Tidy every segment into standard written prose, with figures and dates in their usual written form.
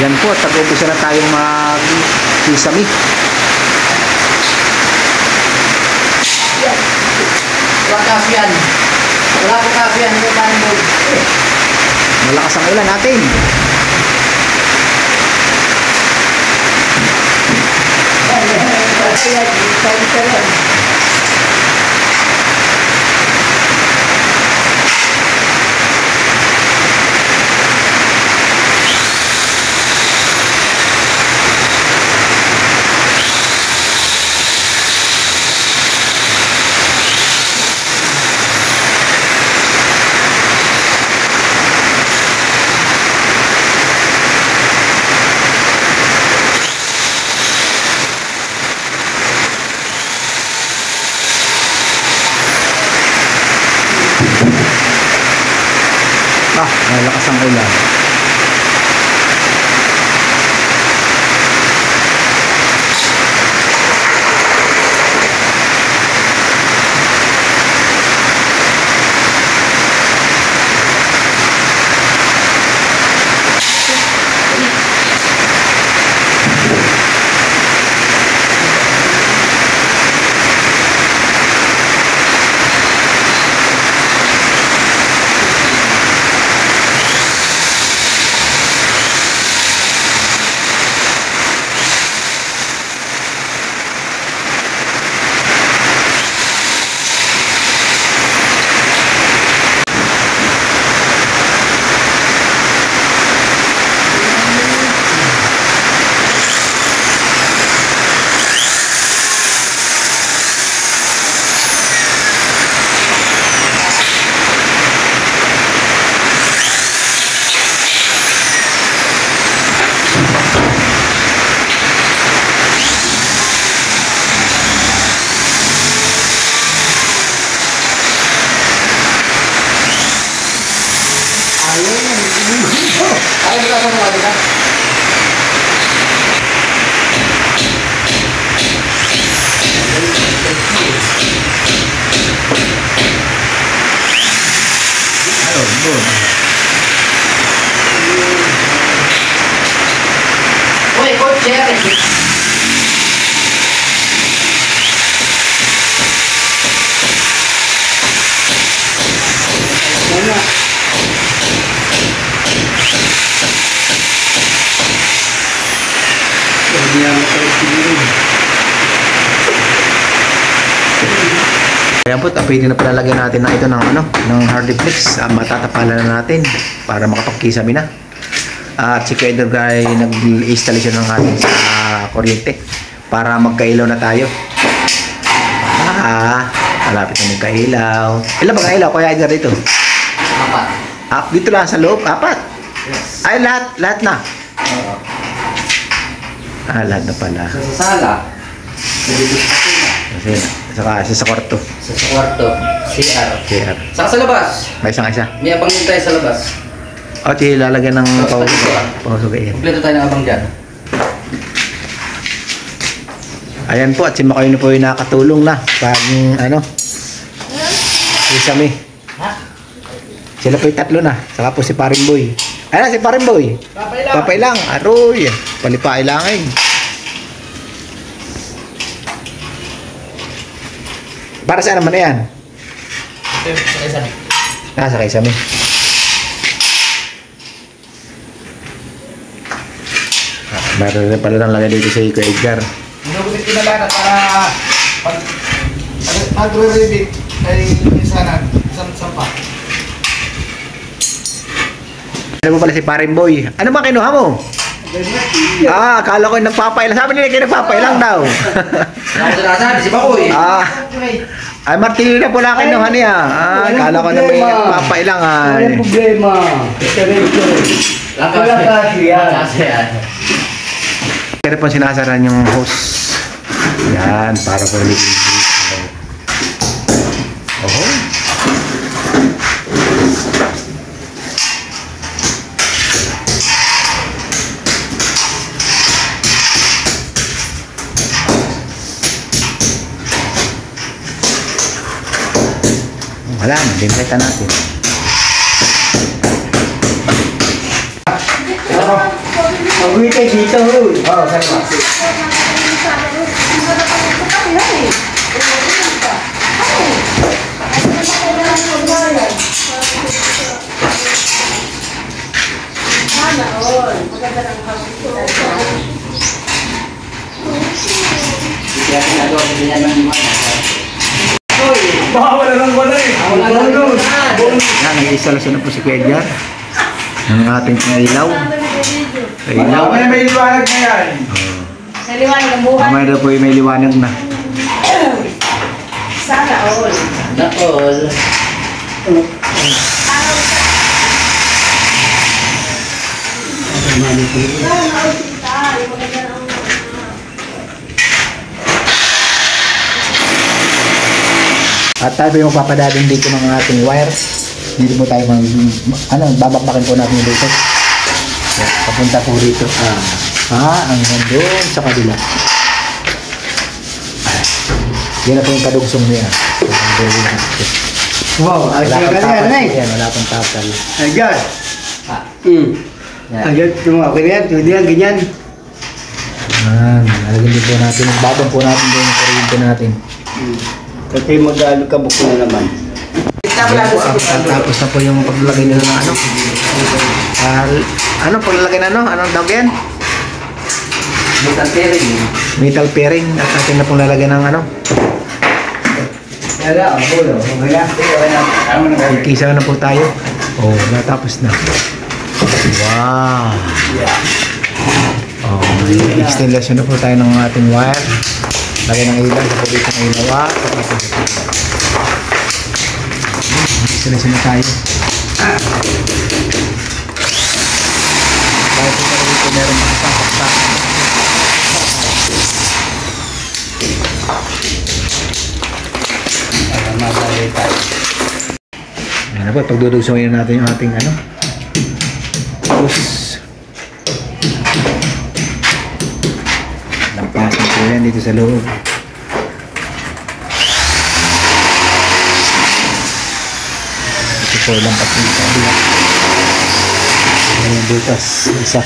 Yan po, tag-umpisa na tayong mag-sesame. Wala kafian. Wala ko kafian. Hindi tayo mo. Malakas ang ulan natin. Malakas ang ulan. Uy, coach, Jerry. Ayan po, pwede na palalagyan natin na ito ng hardiplex. Matatapalan na natin para makapagkisame na. At si Kuya Edgar ay nag-installation ng ating sa kuryente para magkailaw na tayo. Malapit na magkailaw. Ilan ba kailaw, Kuya Edgar, dito? 4. Dito lang sa loob, 4? Yes. Ay, lahat na. Lahat na pala. Sa sala. Kasi, saka sa kwarto. Sa kwarto. CR. Saka sa labas. May isang isa. May abang din tayo sa labas. O, lalagyan ng pausugayin. Kompleto tayo ng abang dyan. Ayan po, at si Makoy na po yung nakatulong na. Pag, sesame. Sila po yung 3 na. Saka po si Paring Boy. Ayan na, si Paring Boy. Papailang. Aroy. Palipailangin. Para saan naman na yan? Sa kaisami. Meron rin pala lang lagay dito sa Kuya Edgar. Inugulit ko na lang para pag magre-rebit ay isanan. Isang pa. Ano mo pala si Paring Boy? Ano ba kinuha mo? Akala ko nagpapailang. Sabi nila kayo nagpapailang daw. Ako sinasabi, si Bakoy. Ay, martilyo na pala kinuha niya. Akala ko na may nagpapailang. Walang problema. Wala kasi yan. Kaya po sinasaran yung hose. Yan, para po ulit. Wala, dinreka natin. Mag-uwi tayo dito. Oo, saan ba? Baka wala nang wala eh. Yan, nag-instalasyon na po si Kuya Edgar ng ating ilaw. Ilaw. May liwanag na yan. Sa liwanag ang buhay. Mamaya daw po yung may liwanag na. Sana all. Nakol. At tayo po yung papadadin dito ng ating wire. Dito po tayo babakbakin po natin dito. Yan, papunta po dito. Hanggang doon sa kabila. Yan na po yung kadugsong niya. Wow, Wala pang agad tapal yan, po yan, wala pang tapal. Agad. Yan. Agad, okay na yan. Pwede yan, ganyan. Nalagyan din po natin. Babang po natin doon yung kuryente natin. Kasi mag-ano ka buko na naman. Yan po, tapos na po yung paglagay nila ng ano. Paglagay na ano? Anong tawag yan? Metal pairing. Metal pairing. At atin na pong lalagyan ng ano. Kaya, bulo. Kaya. Kisa na po tayo. Oh, natapos na. Wow. Oh, extension na po tayo ng ating wire. Lagay ng ilaw sa pabit ng ilaw. Extension na tayo. Dahil po na dito meron makasapaksakan. Para madali tayo. Ayan na po, pagdudusungin natin yung ating ano. Tapos, lampasan po yan dito sa loob. Ito po, lampas dito sa kabila. Ayan, butas, isa.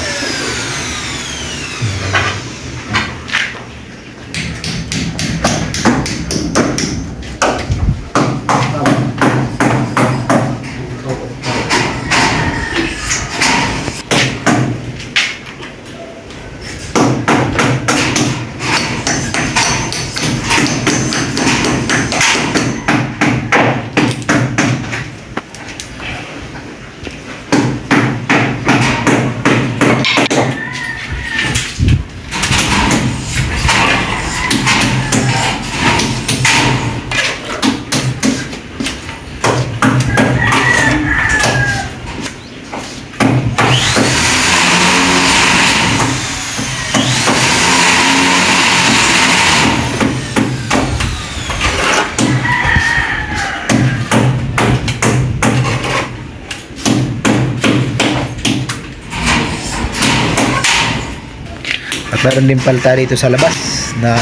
At meron din palta dito sa labas na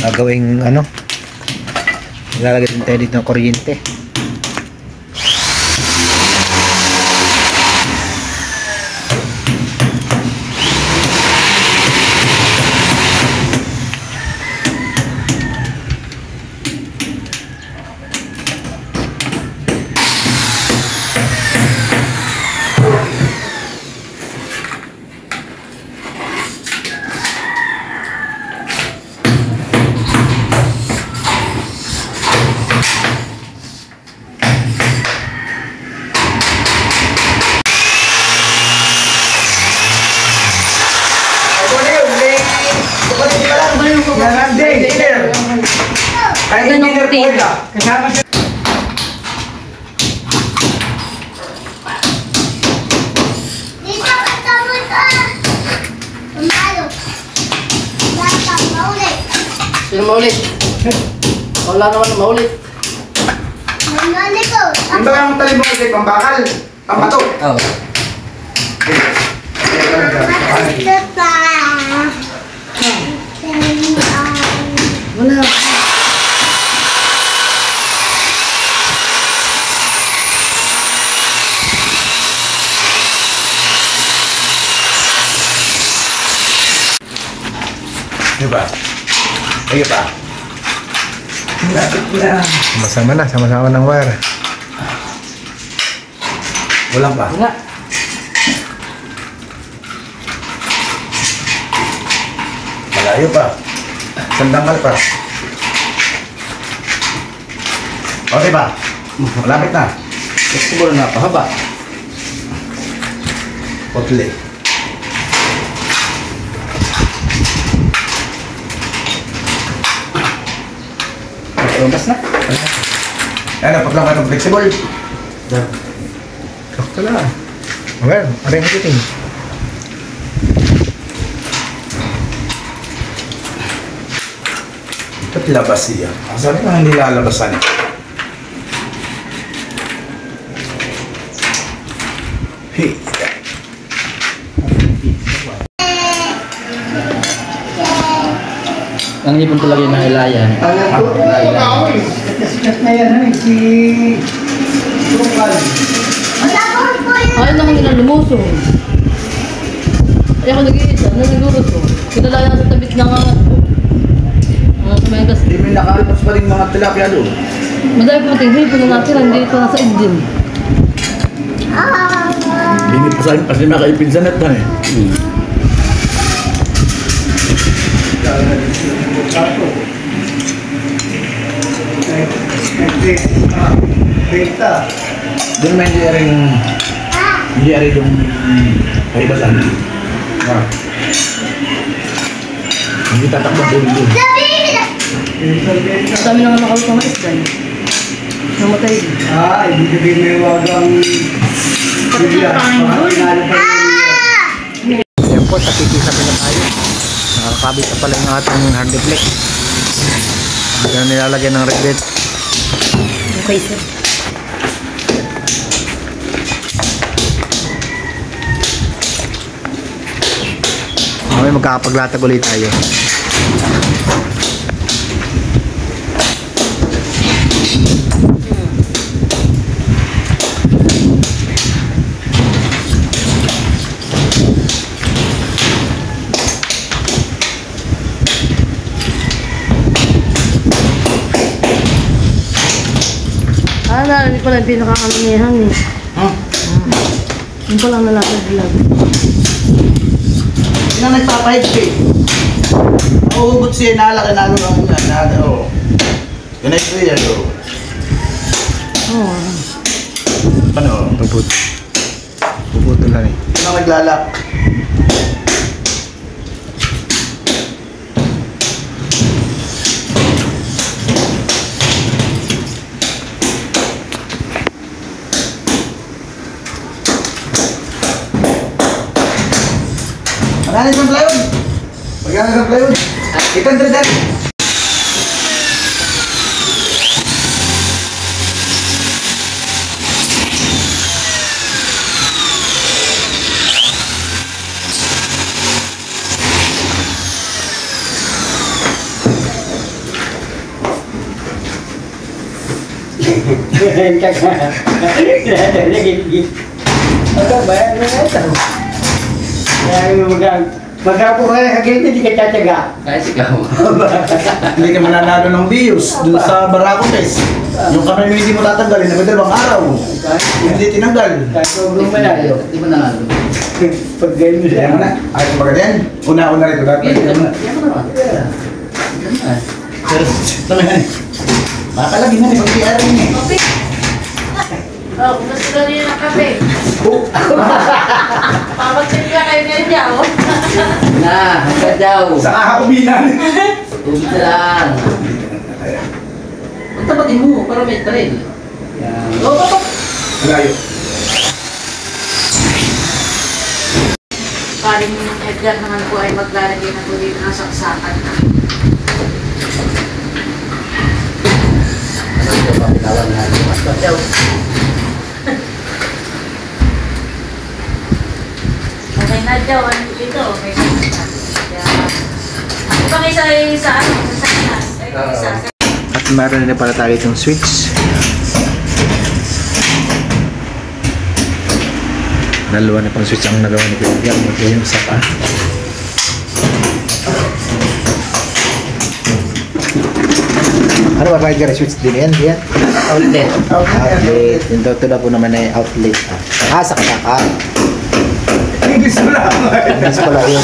gagawing ano, ilalagay din tayo dito ng kuryente. Kahit hindi na po na. Kasama siya. Dito kasama ka! Tumalo. Dapat maulit. Sino maulit? Wala naman na maulit. Mamali ko. Yung ba yung talim mo kasi pambakal? Pambato? Oo. Ito pa. Wala. Di ba? Ayun pa. Lapit na. Sama-sama ng wire. Walang pa. Nga. Malayo pa. Sandangal pa. Okay pa. Malapit na. Siguro na pahaba. Putli. Lumabas na. Ano, pag lang ka ng flexible. Sakto lang. Okay, aray mo titing. Ito't labas siya. Sabi ko hindi lalabasan eh. Hey. Ang ipon talaga yung nailayan. Sikat na yan, si Trukal. Ayaw naman nila lumusong. Kaya ako nag-iisa, nagluto. Kinalayan sa tabit ng mga kamegas. Hindi may nakalabas pa rin mga tilapia doon. Madami po nating hipon na natira, hindi ito nasa igdim. Hindi pa sa'yo kasi makaipin sa net na eh. Doon may hindi rin yung kaibasan. Hindi tatakbo doon. Dami naman nakalutang na isda. Namatay din. Ibig sabihin may wagang Yan po, takikisapin na tayo. Nakakabit na pala yung ating hard deflect. Ito na nilalagyan ng reglet. Okay, sir. Mamaya magkakapaglatag ulit tayo. Narinig ko lang yung pinakakalamihan eh. Yung palang nalatag vlog. Yun ang nagpapahigpit. Mauubot siya, naalaki na ano lang yan. Yun ay ito yan. Oo. Ano? Puputol lang eh. Yun ang naglalak. Magkano isang plywood? Magkano isang plywood? 800 yan. Magkapo ka na kagaya, hindi ka tataga. Kaya sigaw. Hindi ka mananalo ng views dun sa Barracotes. Yung kami hindi mo tatanggalin, nagdalawang araw. Hindi tinanggal. Kahit sobrang malayo. Di ba nanalo? Pag ganyan mo Kaya mo na. siya. Ayos ba ganyan? Una-una rin ito dati. Yan mo naman. Pero, tamahan. Makalagi na rin, pag-PR rin eh. Okay. Oh, gusto na niyo ng kape. Papagsin ka kayo niya dyan, oh. Na, hanggang daw. Sa kakakubinan. Tubig na lang. Magtapatin mo para may trail. Yan. Oo. Malayo. Paring Edgar naman po ay maglalagay na po dito ng saksakan na. Papitawan na ito. Mas daw. Okay na dyan, dito, okay na. Ibang isa ay sa ano, sa kanya. Ay, isa sa... At meron na pala tayo itong switch. Dalawa na pang switch ang nagawa ni Kuya. Ito yung isa pa. Ano ba kahit switch din yan? Yan. Outlet. Outlet. Yung tutuda po naman ay outlet. Saksakan. English mo lang. English pala yun.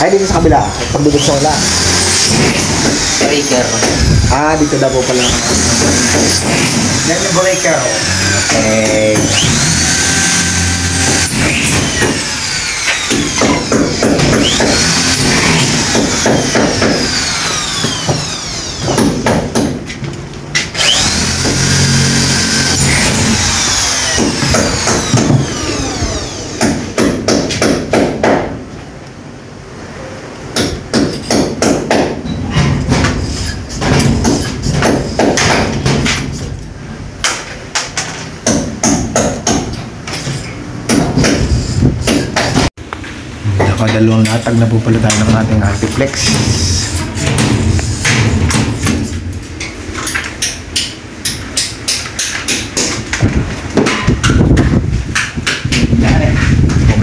Ay, dito sa kabila. Pagdudod sa wala. Breaker. Dito na po pala. Yan yung breaker. Okay. Nakadalawang latag na po pala tayo ng ating Artiflex.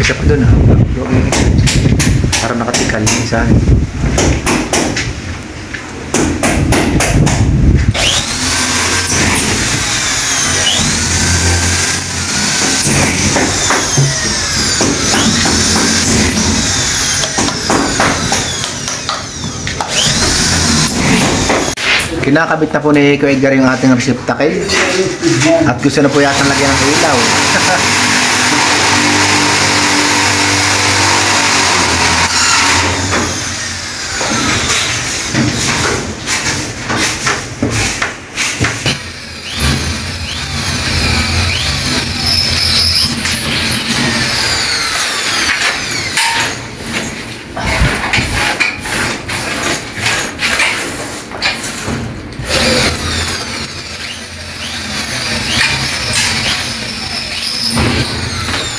Isa pa dun ha. Parang nakatikal yung isa. Kinakabit na po ni Kuya Edgar yung ating receptacle. At gusto na po yata lagyan ng ilaw.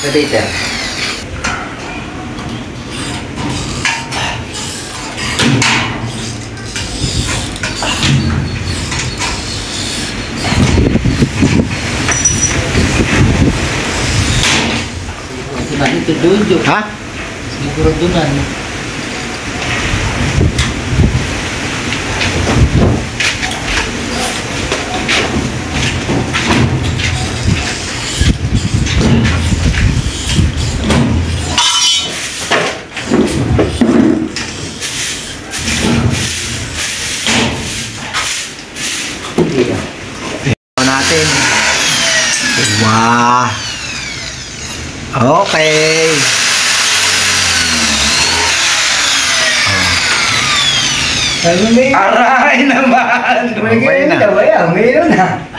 Radiator. Ito doon. Ha? Siguro doon. Natin. Wow. Okay. Aray naman! Okay na. Mayroon na.